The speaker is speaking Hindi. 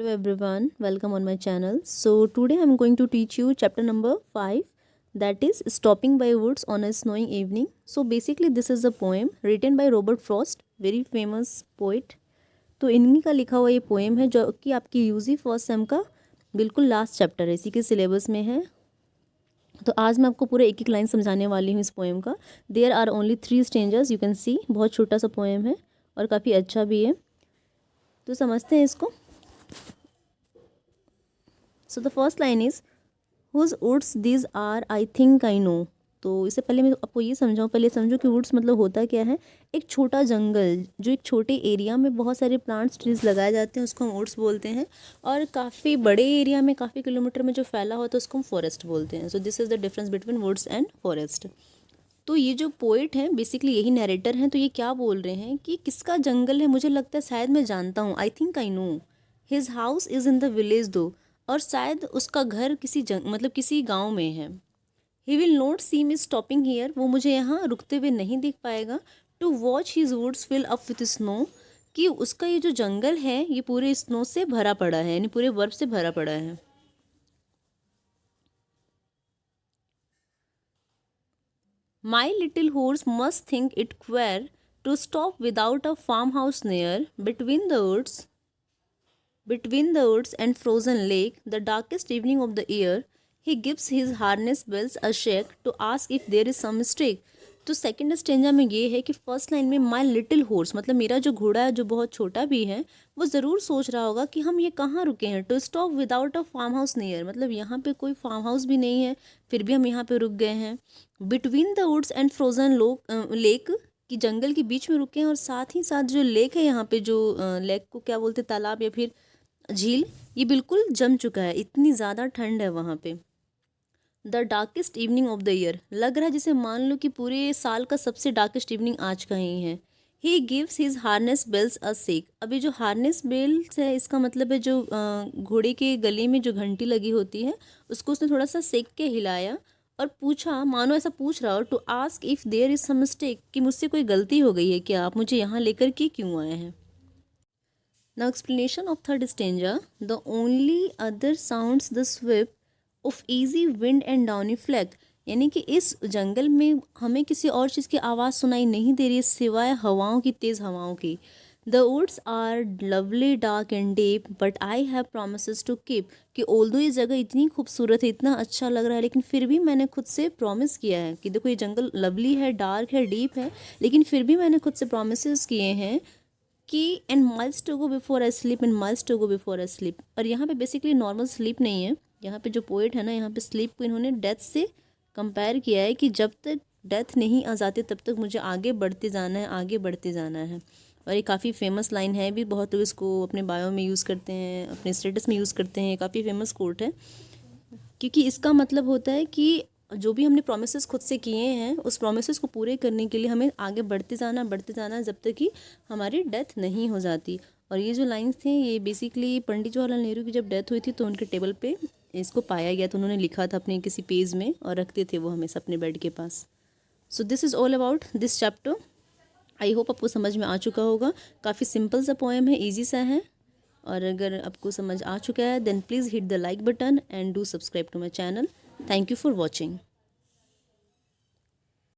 Hello everyone, welcome on my channel. So today I'm going to teach you chapter number 5, that is Stopping by Woods on a Snowing Evening. So basically this is a poem written by Robert Frost, very famous poet. तो इन्हीं का लिखा हुआ ये पोएम है जो कि आपकी यूजी फर्स्ट सेम का बिल्कुल लास्ट चैप्टर है, इसी के सिलेबस में है। तो आज मैं आपको पूरा एक एक लाइन समझाने वाली हूँ इस पोएम का। There are only 3 strangers, you can see, बहुत छोटा सा पोएम है और काफ़ी अच्छा भी है। तो समझते हैं इसको। So the first line is whose woods these are I think I know. तो इससे पहले मैं आपको ये समझाऊँ, पहले समझो कि वुड्स मतलब होता क्या है। एक छोटा जंगल, जो एक छोटे एरिया में बहुत सारे प्लांट्स ट्रीज लगाए जाते हैं, उसको हम वुड्स बोलते हैं। और काफ़ी बड़े एरिया में, काफ़ी किलोमीटर में जो फैला होता है उसको हम फॉरेस्ट बोलते हैं। So this is the difference between woods and forest. तो ये जो पोइट हैं बेसिकली यही नरेटर हैं। तो ये क्या बोल रहे हैं कि किसका जंगल है, मुझे लगता है शायद मैं जानता हूँ, आई think I no. His house is in the village दो, और शायद उसका घर किसी मतलब किसी गांव में है। He will not see me stopping here, वो मुझे यहाँ रुकते हुए नहीं देख पाएगा। To watch his woods fill up with snow, कि उसका ये जो जंगल है ये पूरे स्नो से भरा पड़ा है, यानी पूरे बर्फ से भरा पड़ा है। My little horse must think it queer to stop without a farm house near Between the woods and frozen lake, the darkest evening of the year, he gives his harness bells a shake to ask if there is some mistake. तो सेकंड स्टेंजा में ये है कि फर्स्ट लाइन में माई लिटिल हॉर्स मतलब मेरा जो घोड़ा है, जो बहुत छोटा भी है, वो ज़रूर सोच रहा होगा कि हम ये कहाँ रुके हैं। To stop without a farm house near, मतलब यहाँ पे कोई फार्म हाउस भी नहीं है, फिर भी हम यहाँ पे रुक गए हैं। Between the woods and frozen lake, कि जंगल के बीच में रुके हैं, और साथ ही साथ जो लेक है यहाँ पे, जो लेक को क्या बोलते, तालाब या फिर झील, ये बिल्कुल जम चुका है, इतनी ज़्यादा ठंड है वहाँ पे। The darkest evening of the year, लग रहा है जैसे मान लो कि पूरे साल का सबसे डार्केस्ट इवनिंग आज का ही है। He gives his harness bells a shake. अभी जो हार्नेस बेल्स है, इसका मतलब है जो घोड़े के गले में जो घंटी लगी होती है, उसको उसने थोड़ा सा सेक के हिलाया और पूछा, मानो ऐसा पूछ रहा हो, to ask if there is some mistake, कि मुझसे कोई गलती हो गई है क्या, आप मुझे यहाँ लेकर के क्यों आए हैं। Now explanation of third stanza. The only other sounds the sweep of easy wind and downy fleck. यानी कि इस जंगल में हमें किसी और चीज़ की आवाज़ सुनाई नहीं दे रही है सिवाय हवाओं की, तेज़ हवाओं की। The woods are lovely dark and deep but I have promises to keep. कि ओल्दो ये जगह इतनी खूबसूरत है, इतना अच्छा लग रहा है, लेकिन फिर भी मैंने खुद से प्रॉमिस किया है कि देखो ये जंगल लवली है, डार्क है, डीप है, लेकिन फिर भी मैंने खुद से प्रॉमिसेस किए हैं कि and miles to go before I sleep, and miles to go before I sleep. और यहाँ पे बेसिकली नॉर्मल स्लीप नहीं है, यहाँ पे जो पोइट है ना, यहाँ पे स्लीप को इन्होंने डेथ से कंपेयर किया है, कि जब तक डेथ नहीं आ जाती तब तक मुझे आगे बढ़ते जाना है, आगे बढ़ते जाना है। और ये काफ़ी फेमस लाइन है भी, बहुत लोग इसको अपने बायो में यूज़ करते हैं, अपने स्टेटस में यूज़ करते हैं, काफ़ी फेमस कोट है। क्योंकि इसका मतलब होता है कि जो भी हमने प्रोमिसेस खुद से किए हैं, उस प्रोमिसेस को पूरे करने के लिए हमें आगे बढ़ते जाना जब तक कि हमारी डेथ नहीं हो जाती। और ये जो लाइंस थे, ये बेसिकली पंडित जवाहरलाल नेहरू की जब डेथ हुई थी तो उनके टेबल पे इसको पाया गया, तो उन्होंने लिखा था अपने किसी पेज में और रखते थे वो हमेशा अपने बेड के पास। So this is all about this chapter. I hope आपको समझ में आ चुका होगा। काफ़ी सिंपल सा पोएम है, ईजी सा है। और अगर आपको समझ आ चुका है then please hit the like button and do subscribe to my channel. Thank you for watching.